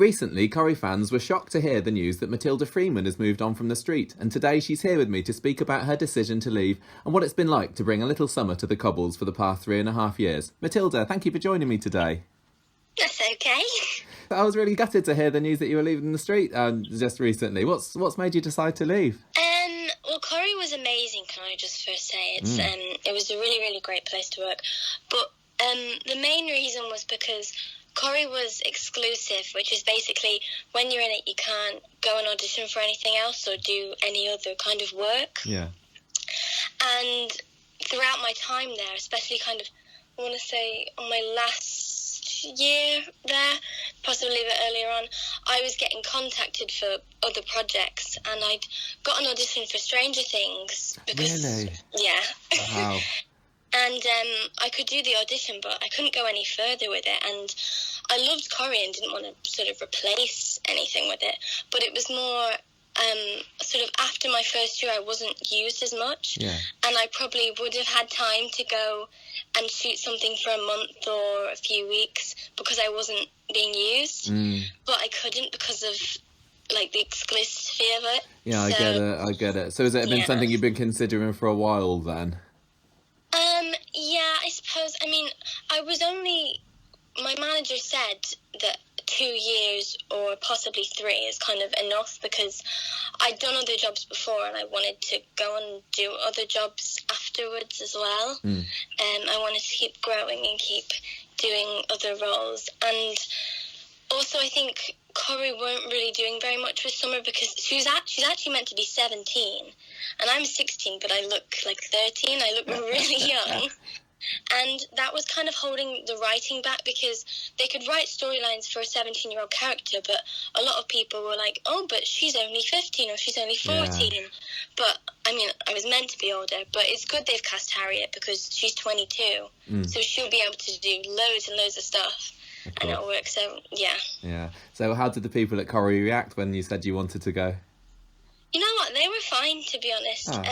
Recently, Corrie fans were shocked to hear the news that Matilda Freeman has moved on from the street, and today she's here with me to speak about her decision to leave and what it's been like to bring a little summer to the Cobbles for the past 3.5 years. Matilda, thank you for joining me today. That's okay. I was really gutted to hear the news that you were leaving the street just recently. What's made you decide to leave? Well, Corrie was amazing, can I just first say. It was a really, really great place to work. But the main reason was because Corrie was exclusive, which is basically when you're in it, you can't go and audition for anything else or do any other kind of work. Yeah. And throughout my time there, especially kind of, I want to say on my last year there, possibly a bit earlier on, I was getting contacted for other projects, and I'd got an audition for Stranger Things. Really? Yeah. Wow. And I could do the audition, but I couldn't go any further with it. And I loved Corrie and didn't want to sort of replace anything with it. But it was more sort of after my first year, I wasn't used as much. Yeah. And I probably would have had time to go and shoot something for a month or a few weeks because I wasn't being used. But I couldn't because of like the exclusivity of it. Yeah, I get it. So has it been something you've been considering for a while then? Yeah, I suppose. I mean, my manager said that 2 years or possibly 3 is kind of enough because I'd done other jobs before and I wanted to go and do other jobs afterwards as well. I wanted to keep growing and keep doing other roles. And also I think Corrie weren't really doing very much with Summer because she's actually meant to be 17 and I'm 16, but I look like 13. I look really young. And that was kind of holding the writing back because they could write storylines for a 17-year-old character, but a lot of people were like, oh, but she's only 15 or she's only 14. Yeah. But, I mean, I was meant to be older, but it's good they've cast Harriet because she's 22, so she'll be able to do loads and loads of stuff. And it'll work, so, yeah. Yeah. So how did the people at Corrie react when you said you wanted to go? You know what? They were fine, to be honest. Oh.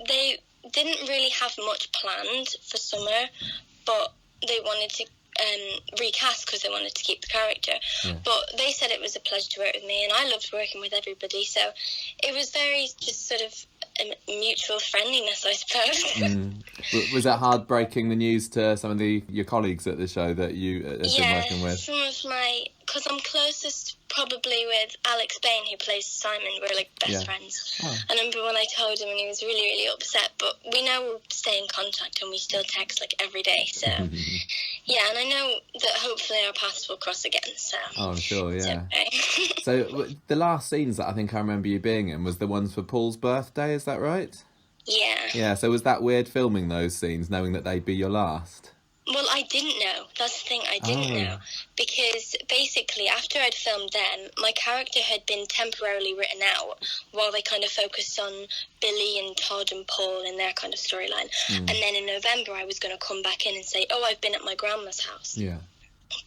They didn't really have much planned for Summer, but they wanted to recast because they wanted to keep the character. Yeah. But they said it was a pleasure to work with me, and I loved working with everybody, so it was very just sort of a mutual friendliness, I suppose. Was it hard breaking the news to some of your colleagues at the show that you have been working with? Some of because I'm closest probably with Alex Bain, who plays Simon. We're like best friends. Oh. I remember when I told him and he was really, really upset, but we now will stay in contact and we still text like every day, so yeah, and I know that hopefully our paths will cross again, so oh, I'm sure, yeah. Okay. So the last scenes that I think I remember you being in was the ones for Paul's birthday, is that right? Yeah. Yeah, so was that weird filming those scenes, knowing that they'd be your last? Well, I didn't know. That's the thing, I didn't know. Because basically, after I'd filmed them, my character had been temporarily written out while they kind of focused on Billy and Todd and Paul and their kind of storyline. And then in November, I was going to come back in and say, oh, I've been at my grandma's house. Yeah.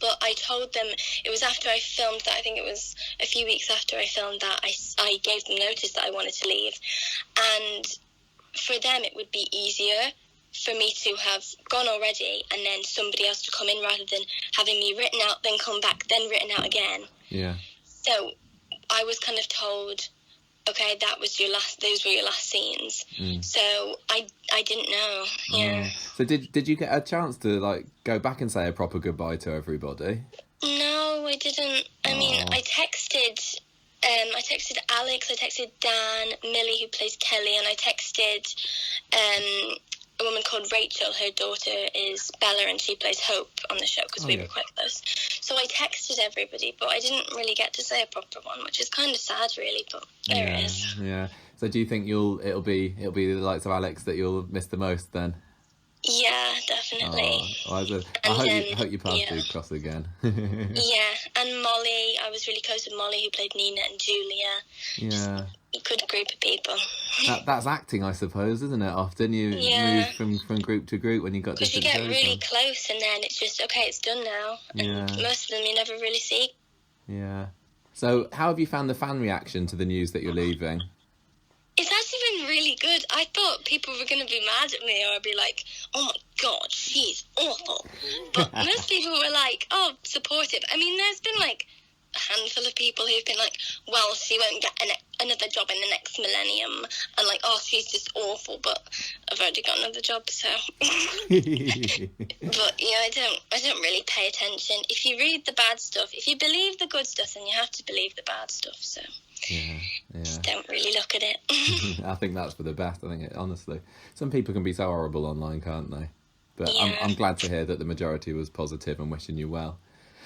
But I told them, it was after I filmed that, I think it was a few weeks after I filmed that, I gave them notice that I wanted to leave. And for them, it would be easier for me to have gone already and then somebody else to come in rather than having me written out, then come back, then written out again. Yeah. So I was kind of told, okay, those were your last scenes. So I didn't know. Yeah. So did you get a chance to like go back and say a proper goodbye to everybody? No, I didn't. I mean, I texted Alex, I texted Dan, Millie, who plays Kelly, and I texted a woman called Rachel. Her daughter is Bella, and she plays Hope on the show because we were quite close. So I texted everybody, but I didn't really get to say a proper one, which is kind of sad, really. But there it is. Yeah. So do you think it'll be the likes of Alex that you'll miss the most then? Yeah, definitely. I hope your paths do cross again. Yeah, and Molly, I was really close with Molly, who played Nina, and Julia. Yeah. A good group of people. That's acting, I suppose, isn't it? Often you move from group to group when you got different shows. Because you get really close, and then it's just, okay, it's done now. And most of them you never really see. Yeah. So how have you found the fan reaction to the news that you're leaving? It's actually been really good. I thought people were going to be mad at me or I'd be like, oh my God, she's awful. But most people were like, oh, supportive. I mean, there's been like handful of people who've been like, well, she won't get another job in the next millennium, and like, oh, she's just awful, but I've already got another job, so. But yeah, I don't really pay attention. If you read the bad stuff, if you believe the good stuff, then you have to believe the bad stuff, so. Yeah. Just don't really look at it. I think that's for the best. I think honestly, some people can be so horrible online, can't they? But Yeah. I'm glad to hear that the majority was positive and wishing you well.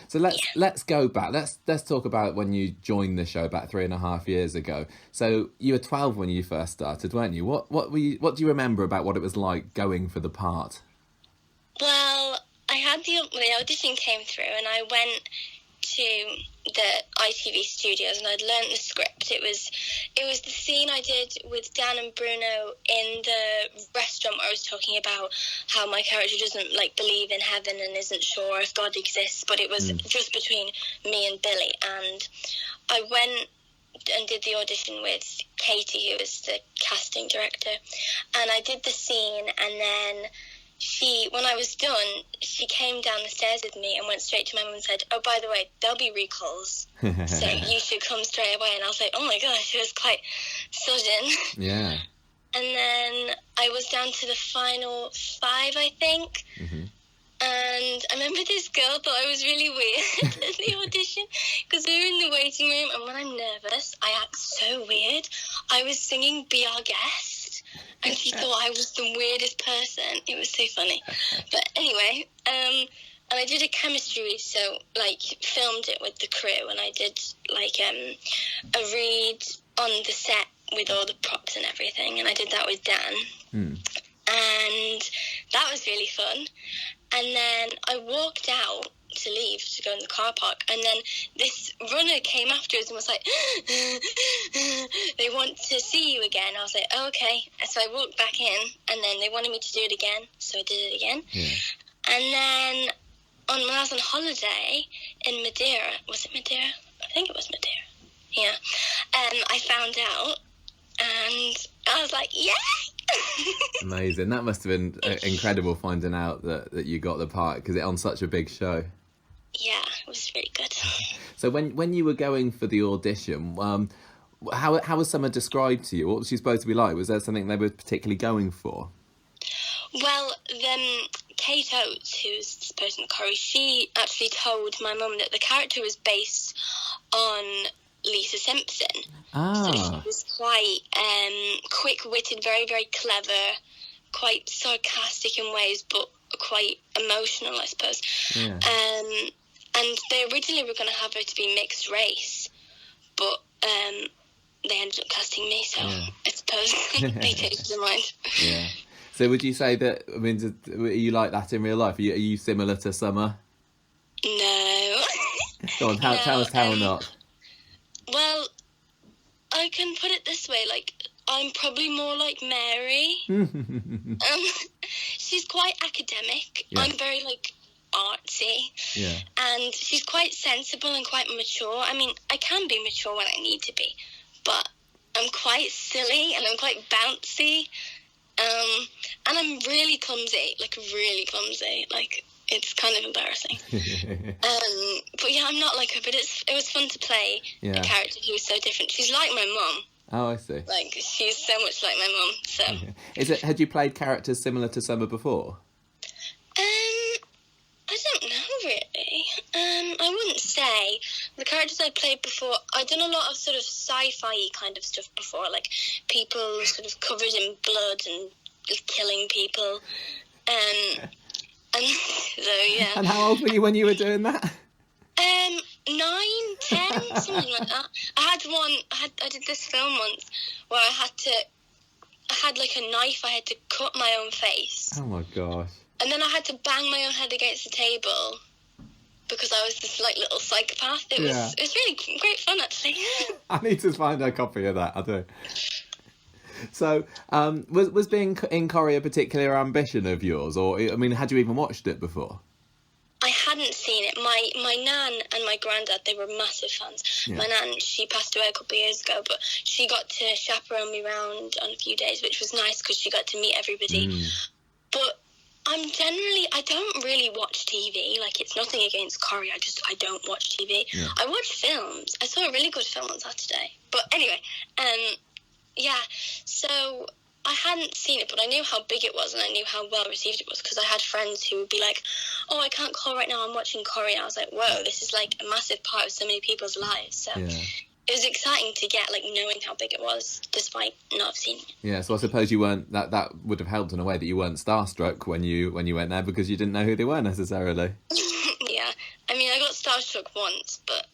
So let's go back. Let's talk about when you joined the show about 3.5 years ago. So you were 12 when you first started, weren't you? What do you remember about what it was like going for the part? Well, I had the audition came through, and I went to the ITV studios, and I'd learnt the script. It was the scene I did with Dan and Bruno in the restaurant where I was talking about how my character doesn't like believe in heaven and isn't sure if God exists, but it was just between me and Billy. And I went and did the audition with Katie, who was the casting director, and I did the scene, and then when I was done, she came down the stairs with me and went straight to my mum and said, oh, by the way, there'll be recalls, so you should come straight away. And I was like, oh my gosh, it was quite sudden. Yeah. And then I was down to the final 5, I think. Mm-hmm. And I remember this girl thought I was really weird at the audition, because we were in the waiting room, and when I'm nervous, I act so weird. I was singing Be Our Guest, and she thought I was the weirdest person. It was so funny. But anyway, and I did a chemistry read, so, like, filmed it with the crew, and I did, like, a read on the set with all the props and everything, and I did that with Dan. And that was really fun. And then I walked out to leave to go in the car park, and then this runner came afterwards and was like, they want to see you again. I was like, oh, okay. So I walked back in, and then they wanted me to do it again, so I did it again. And then when I was on holiday in Madeira, was it Madeira? I think it was Madeira. Yeah. I found out, and I was like, yay! Amazing. That must have been incredible finding out that you got the part, because it's on such a big show. Yeah, it was really good. So when you were going for the audition, how was Summer described to you? What was she supposed to be like? Was there something they were particularly going for? Well, Kate Oates, who's this person, Corrie, she actually told my mum that the character was based on Lisa Simpson. So she was quite quick-witted, very, very clever, quite sarcastic in ways, but quite emotional, I suppose. Yeah. And they originally were going to have her to be mixed race, but they ended up casting me, so I suppose they changed their mind. Yeah. So would you say that, I mean, are you like that in real life? Are you similar to Summer? No. Go on, tell us how not. Well, I can put it this way, like, I'm probably more like Mary. She's quite academic. Yeah. I'm very, like, artsy. Yeah. And she's quite sensible and quite mature. I mean, I can be mature when I need to be, but I'm quite silly and I'm quite bouncy. And I'm really clumsy, like, it's kind of embarrassing. But yeah, I'm not like her, but it was fun to play a character who was so different. She's like my mum. Oh, I see. Like, she's so much like my mum, so. Had you played characters similar to Summer before? I don't know, really. I wouldn't say. The characters I played before, I've done a lot of sort of sci-fi kind of stuff before, like people sort of covered in blood and killing people. And so, yeah. And how old were you when you were doing that? 9, 10, something like that. I did this film once where I had like a knife, I had to cut my own face. Oh my gosh. And then I had to bang my own head against the table because I was this like little psychopath. It was really great fun, actually. I need to find a copy of that, I do. So, was being in Corrie a particular ambition of yours? Or, I mean, had you even watched it before? I hadn't seen it. My nan and my granddad, they were massive fans. Yeah. My nan, she passed away a couple of years ago, but she got to chaperone me around on a few days, which was nice because she got to meet everybody. But I don't really watch TV. Like, it's nothing against Corrie. I don't watch TV. Yeah. I watch films. I saw a really good film on Saturday. But anyway, yeah. So I hadn't seen it, but I knew how big it was, and I knew how well received it was, because I had friends who would be like, "Oh, I can't call right now. I'm watching Corrie." And I was like, "Whoa, this is like a massive part of so many people's lives." So. Yeah. It was exciting to get, like, knowing how big it was, despite not have seen it. Yeah, so I suppose you weren't, that would have helped in a way, that you weren't starstruck when you went there, because you didn't know who they were necessarily. Yeah, I mean, I got starstruck once, but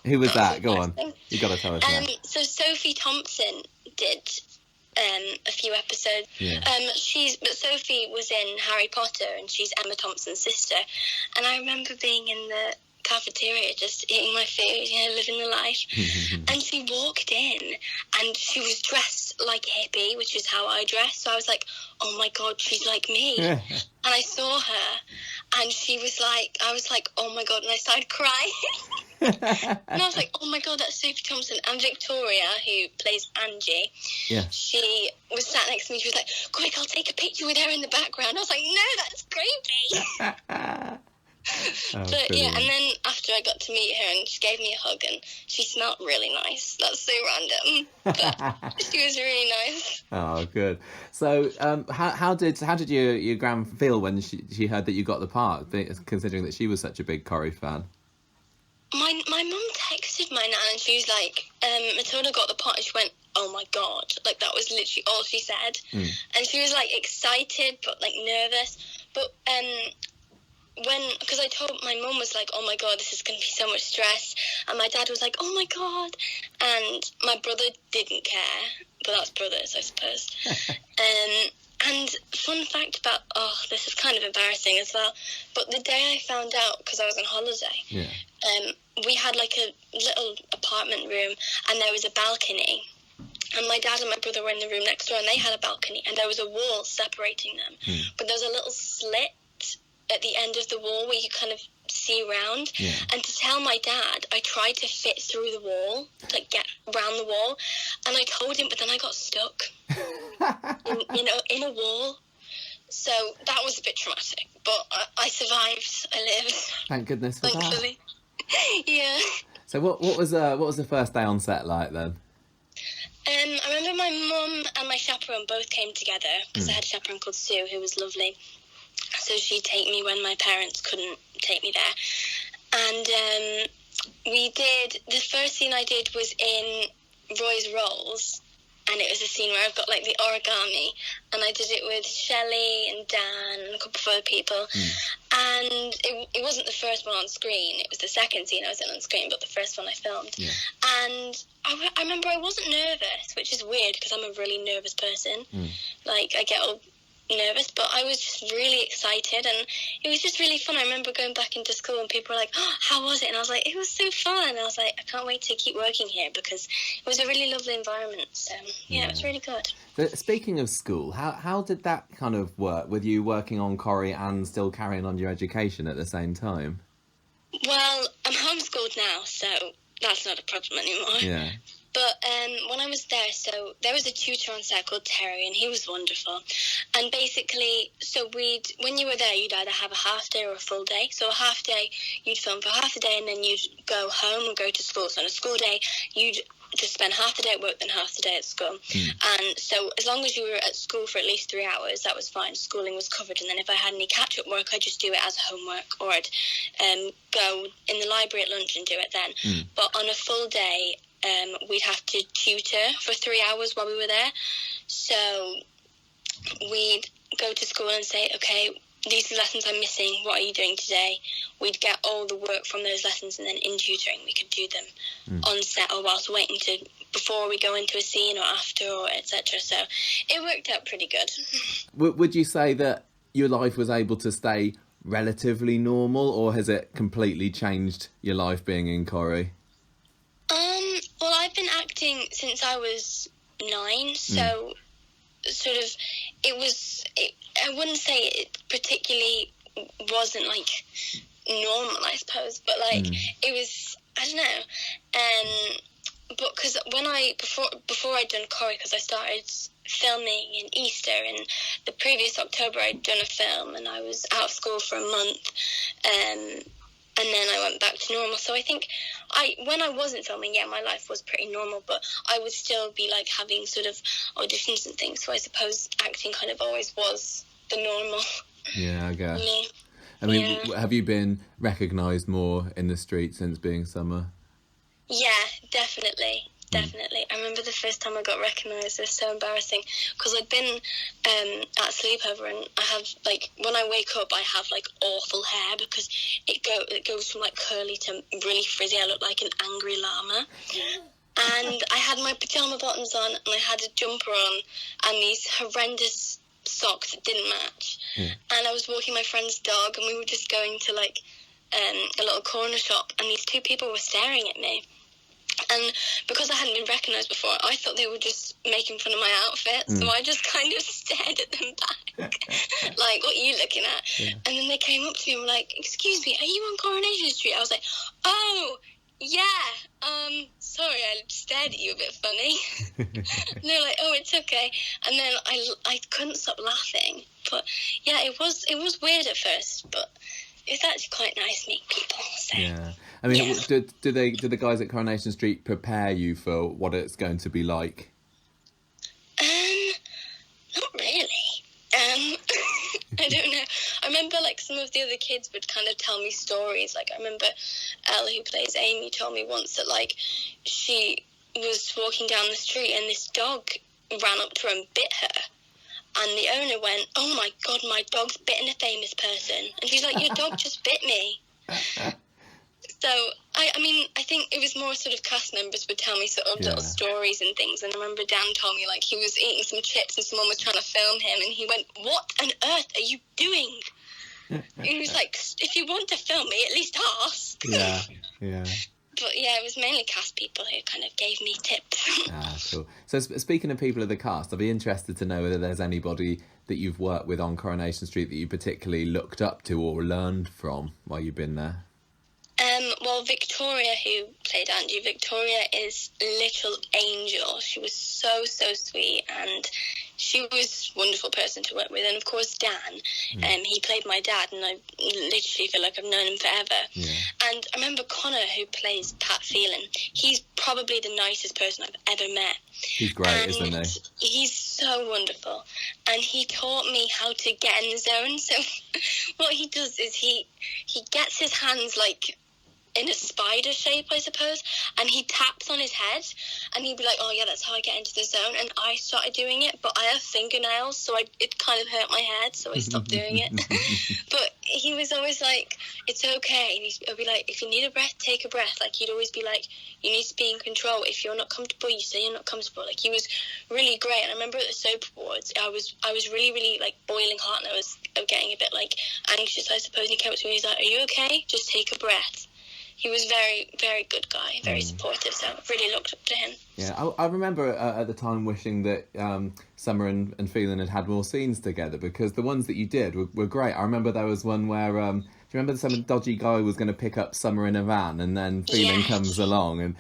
who was that? Go on, you got to tell us now. So Sophie Thompson did a few episodes. Yeah. But Sophie was in Harry Potter, and she's Emma Thompson's sister. And I remember being in the cafeteria just eating my food, living the life. And she walked in, and she was dressed like a hippie, which is how I dress. So I was like, oh my God, she's like me. And I saw her, and she was like, I was like, oh my God, and I started crying. And I was like, oh my God, that's Sophie Thompson. And Victoria, who plays Angie, she was sat next to me. She was like, quick, I'll take a picture with her in the background. I was like, no, that's creepy. But yeah, and then after I got to meet her, and she gave me a hug, and she smelled really nice. That's so random, but she was really nice. Oh, good. So, how did your gran feel when she heard that you got the part, considering that she was such a big Corrie fan? My mum texted my nan, and she was like, Matilda got the part, and she went, oh my God, like, that was literally all she said. And she was like excited but like nervous, but because I told my mum, was like, oh my God, this is going to be so much stress, and my dad was like, oh my God, and my brother didn't care, but that's brothers, I suppose. And fun fact about, this is kind of embarrassing as well, but the day I found out, because I was on holiday, we had like a little apartment room, and there was a balcony, and my dad and my brother were in the room next door, and they had a balcony, and there was a wall separating them, but there was a little slit at the end of the wall where you kind of see around. And to tell my dad, I tried to fit through the wall, like get around the wall, and I told him, but then I got stuck in a wall. So that was a bit traumatic, but I survived. I lived. Thank goodness for thankfully. That. Yeah. So what was the first day on set like then? I remember my mum and my chaperone both came together, because I had a chaperone called Sue who was lovely. So she'd take me when my parents couldn't take me there. And the first scene I did was in Roy's Rolls, and it was a scene where I've got like the origami, and I did it with Shelley and Dan and a couple of other people. And it wasn't the first one on screen, it was the second scene I was in on screen, but the first one I filmed. And I remember I wasn't nervous, which is weird because I'm a really nervous person. Like, I get all nervous, but I was just really excited, and it was just really fun. I remember going back into school, and people were like, oh, how was it? And I was like, it was so fun. And I was like, I can't wait to keep working here, because it was a really lovely environment. So yeah, it was really good. But speaking of school, how did that kind of work, with you working on Corrie and still carrying on your education at the same time? Well, I'm homeschooled now, so that's not a problem anymore. But when I was there, so there was a tutor on set called Terry, and he was wonderful. And basically, so when you were there, you'd either have a half day or a full day. So a half day, you'd film for half a day, and then you'd go home and go to school. So on a school day, you'd just spend half the day at work, then half the day at school. And so as long as you were at school for at least 3 hours, that was fine. Schooling was covered. And then if I had any catch-up work, I'd just do it as homework, or I'd go in the library at lunch and do it then. But on a full day, we'd have to tutor for 3 hours while we were there. So we'd go to school and say, okay, these are the lessons I'm missing. What are you doing today? We'd get all the work from those lessons, and then in tutoring we could do them on set, or whilst waiting before we go into a scene, or after, or etc. So it worked out pretty good. Would you say that your life was able to stay relatively normal, or has it completely changed your life being in Corrie? Well, I've been acting since I was 9, so sort of I wouldn't say it particularly wasn't like normal, I suppose, but like it was, I don't know. But because when before I'd done Corrie, because I started filming in Easter, and the previous October I'd done a film and I was out of school for a month, and then I went back to normal. So I think when I wasn't filming, my life was pretty normal, but I would still be like having sort of auditions and things. So I suppose acting kind of always was the normal. Yeah, I guess. Yeah. I mean, have you been recognised more in the street since being Summer? Yeah, definitely. I remember the first time I got recognised. It was so embarrassing because I'd been at a sleepover, and I have like when I wake up, I have like awful hair because it goes from like curly to really frizzy. I look like an angry llama. And I had my pajama bottoms on, and I had a jumper on, and these horrendous socks that didn't match. And I was walking my friend's dog, and we were just going to like a little corner shop, and these two people were staring at me. And because I hadn't been recognised before, I thought they were just making fun of my outfit. So I just kind of stared at them back, like, what are you looking at? Yeah. And then they came up to me and were like, excuse me, are you on Coronation Street? I was like, oh, yeah, sorry, I stared at you a bit funny. And they were like, oh, it's okay. And then I couldn't stop laughing. But yeah, it was weird at first, but it's actually quite nice meeting people. So. Yeah. I mean, do the guys at Coronation Street prepare you for what it's going to be like? Not really. I don't know. I remember like some of the other kids would kind of tell me stories. Like I remember Elle, who plays Amy, told me once that like she was walking down the street and this dog ran up to her and bit her. And the owner went, oh my God, my dog's bitten a famous person. And she's like, your dog just bit me. So, I mean, I think it was more sort of cast members would tell me sort of little stories and things. And I remember Dan told me, like, he was eating some chips and someone was trying to film him. And he went, what on earth are you doing? He was like, if you want to film me, at least ask. Yeah. But yeah, it was mainly cast people who kind of gave me tips. Cool. So speaking of people of the cast, I'd be interested to know whether there's anybody that you've worked with on Coronation Street that you particularly looked up to or learned from while you've been there. Well, Victoria, who played Angie, Victoria is little angel. She was so sweet, and she was a wonderful person to work with. And of course, Dan, he played my dad, and I literally feel like I've known him forever. Yeah. And I remember Connor, who plays Pat Phelan. He's probably the nicest person I've ever met. He's great, isn't he? He's so wonderful. And he taught me how to get in the zone. So what he does is he gets his hands like in a spider shape, I suppose, and he taps on his head, and he'd be like, oh yeah, that's how I get into the zone. And I started doing it, but I have fingernails, so it kind of hurt my head, so I stopped doing it. But he was always like, it's okay. And he'd be like, if you need a breath, take a breath. Like, he'd always be like, you need to be in control. If you're not comfortable, you say you're not comfortable. Like, he was really great. And I remember at the soap awards, I was really like boiling hot, and I was getting a bit like anxious, I suppose. And he came up to me, he's like, are you okay? Just take a breath. He was very, very good guy, very supportive, so I really looked up to him. Yeah, I remember at the time wishing that Summer and Phelan had more scenes together, because the ones that you did were great. I remember there was one where, do you remember some dodgy guy was going to pick up Summer in a van, and then Phelan comes along, and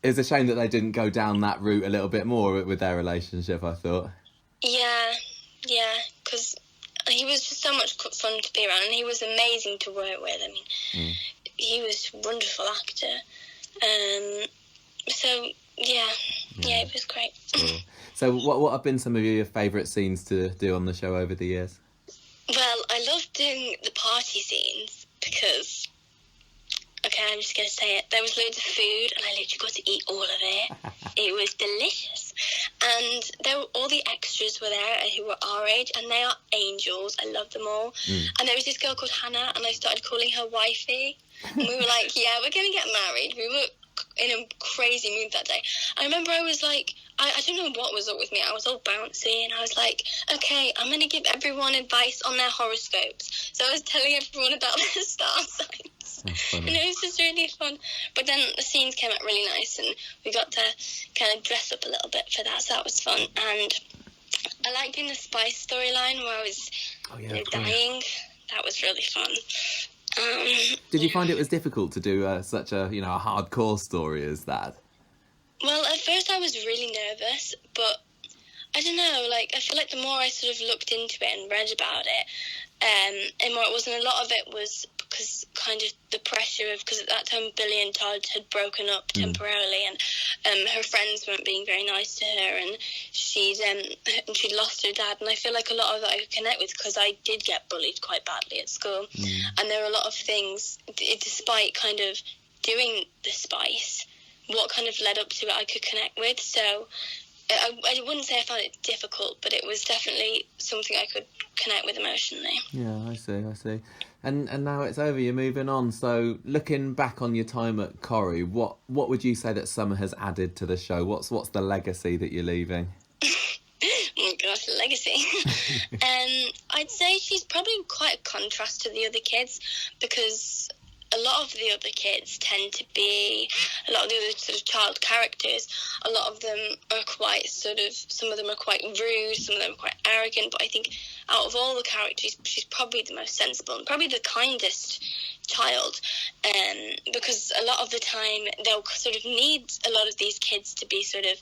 it's a shame that they didn't go down that route a little bit more with their relationship, I thought. Yeah, because he was just so much fun to be around, and he was amazing to work with. I mean... He was a wonderful actor. So, yeah, it was great. Cool. So what have been some of your favourite scenes to do on the show over the years? Well, I love doing the party scenes because, okay, I'm just going to say it, there was loads of food and I literally got to eat all of it. It was delicious. And all the extras were there who were our age, and they are angels. I love them all. And there was this girl called Hannah, and I started calling her wifey. And we were like, yeah, we're going to get married. We were in a crazy mood that day. I remember I was like, I don't know what was up with me. I was all bouncy, and I was like, okay, I'm going to give everyone advice on their horoscopes. So I was telling everyone about their star signs. And it was just really fun. But then the scenes came out really nice, and we got to kind of dress up a little bit for that, so that was fun. And I liked doing the Spice storyline where I was dying. That was really fun. Did you find it was difficult to do such a a hardcore story as that? Well, at first I was really nervous, but I I don't know, like, I feel like the more I sort of looked into it and read about it, and more it was, and a lot of it was because kind of the pressure of, because at that time Billy and Todd had broken up temporarily, and her friends weren't being very nice to her, and she'd lost her dad, and I feel like a lot of that I could connect with because I did get bullied quite badly at school, and there were a lot of things, despite kind of doing the spice, what kind of led up to it I could connect with, so I wouldn't say I found it difficult, but it was definitely something I could connect with emotionally. Yeah, I see. And now it's over, you're moving on. So looking back on your time at Corrie, what would you say that Summer has added to the show? What's the legacy that you're leaving? Oh my gosh, legacy. I'd say she's probably quite a contrast to the other kids, because a lot of the other kids tend to be, a lot of the other sort of child characters, a lot of them are quite sort of, some of them are quite rude, some of them are quite arrogant, but I think out of all the characters, she's probably the most sensible and probably the kindest child, because a lot of the time they'll sort of need a lot of these kids to be sort of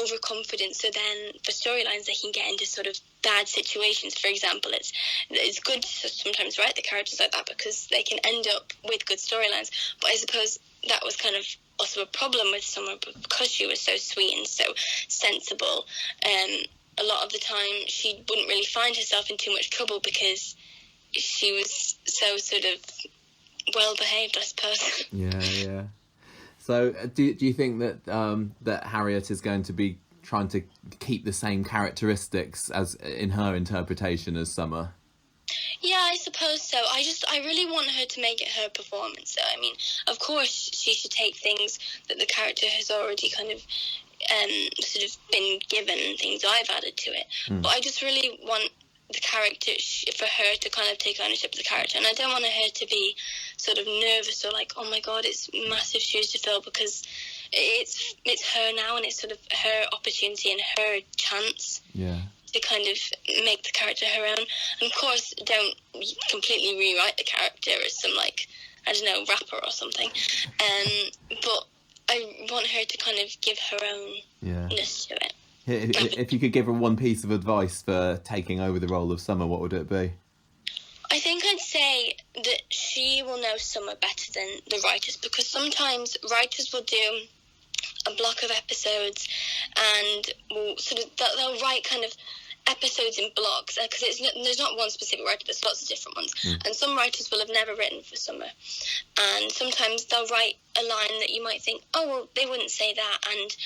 overconfident, so then for storylines they can get into sort of bad situations. For example, it's good to sometimes write the characters like that because they can end up with good storylines, but I suppose that was kind of also a problem with Summer because she was so sweet and so sensible. A lot of the time she wouldn't really find herself in too much trouble because she was so sort of well behaved, I suppose. Yeah. So do you think that that Harriet is going to be trying to keep the same characteristics as in her interpretation as Summer? Yeah, I suppose so. I really want her to make it her performance. So, I mean, of course she should take things that the character has already kind of sort of been given and things I've added to it. But I just really want the character, for her to kind of take ownership of the character, and I don't want her to be sort of nervous or like, oh my god, it's massive shoes to fill, because it's her now, and it's sort of her opportunity and her chance to kind of make the character her own. And of course, don't completely rewrite the character as some, like, I don't know, rapper or something, but I want her to kind of give her own-ness to it. If you could give her one piece of advice for taking over the role of Summer, what would it be? I think I'd say that she will know Summer better than the writers, because sometimes writers will do a block of episodes and will sort of, they'll write kind of episodes in blocks, because there's not one specific writer, there's lots of different ones, and some writers will have never written for Summer, and sometimes they'll write a line that you might think, oh well, they wouldn't say that, and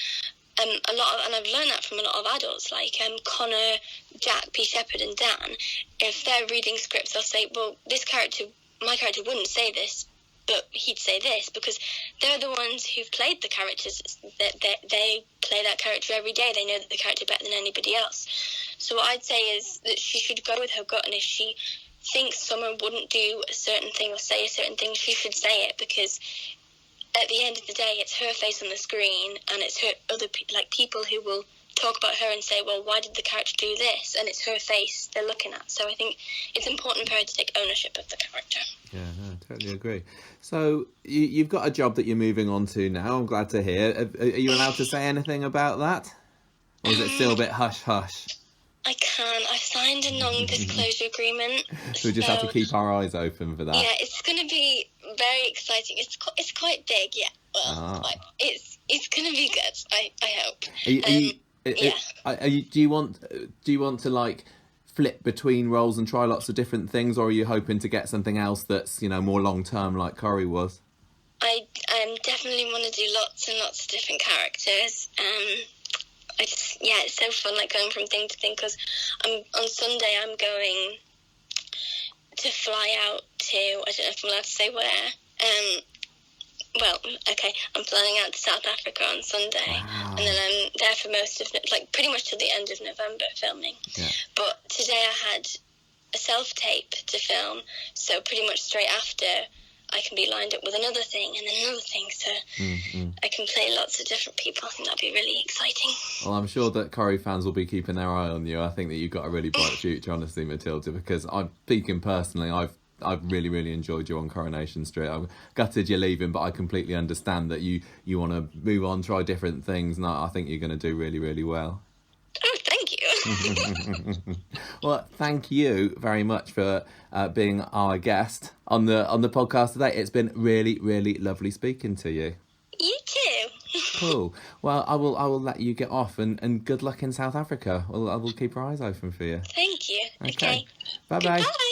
and I've learned that from a lot of adults, like Connor, Jack, P. Shepherd and Dan. If they're reading scripts, they'll say, well, my character wouldn't say this, but he'd say this, because they're the ones who've played the characters. They play that character every day. They know the character better than anybody else. So what I'd say is that she should go with her gut, and if she thinks Summer wouldn't do a certain thing or say a certain thing, she should say it, because at the end of the day, it's her face on the screen, and it's her people who will talk about her and say, well, why did the character do this? And it's her face they're looking at. So I think it's important for her to take ownership of the character. Yeah, no, totally agree. So you've got a job that you're moving on to now. I'm glad to hear. Are you allowed to say anything about that? Or is it still a bit hush-hush? I can. I've signed a non-disclosure agreement. So we just have to keep our eyes open for that. Yeah, it's going to be very exciting. It's quite big, yeah. Well, it's going to be good, I hope. Do you want to like flip between roles and try lots of different things, or are you hoping to get something else that's, you know, more long term like Corrie was? I definitely want to do lots and lots of different characters. It's so fun, like going from thing to thing, because on Sunday I'm going to fly out to, I don't know if I'm allowed to say where, I'm flying out to South Africa on Sunday. Wow. And then I'm there for most of, like, pretty much till the end of November filming. Yeah. But today I had a self-tape to film, so pretty much straight after I can be lined up with another thing and then another thing, so I can play lots of different people. I think that'd be really exciting. Well, I'm sure that Corrie fans will be keeping their eye on you. I think that you've got a really bright future, honestly, Matilda, because I'm speaking personally, I've really, really enjoyed you on Coronation Street. I'm gutted you're leaving, but I completely understand that you want to move on, try different things, and I think you're going to do really, really well. Oh, thank you. Well, thank you very much for being our guest on the podcast today. It's been really, really lovely speaking to you. You too. Cool. Well, I will let you get off, and good luck in South Africa. I will keep our eyes open for you. Thank you. Okay. Bye-bye. Goodbye.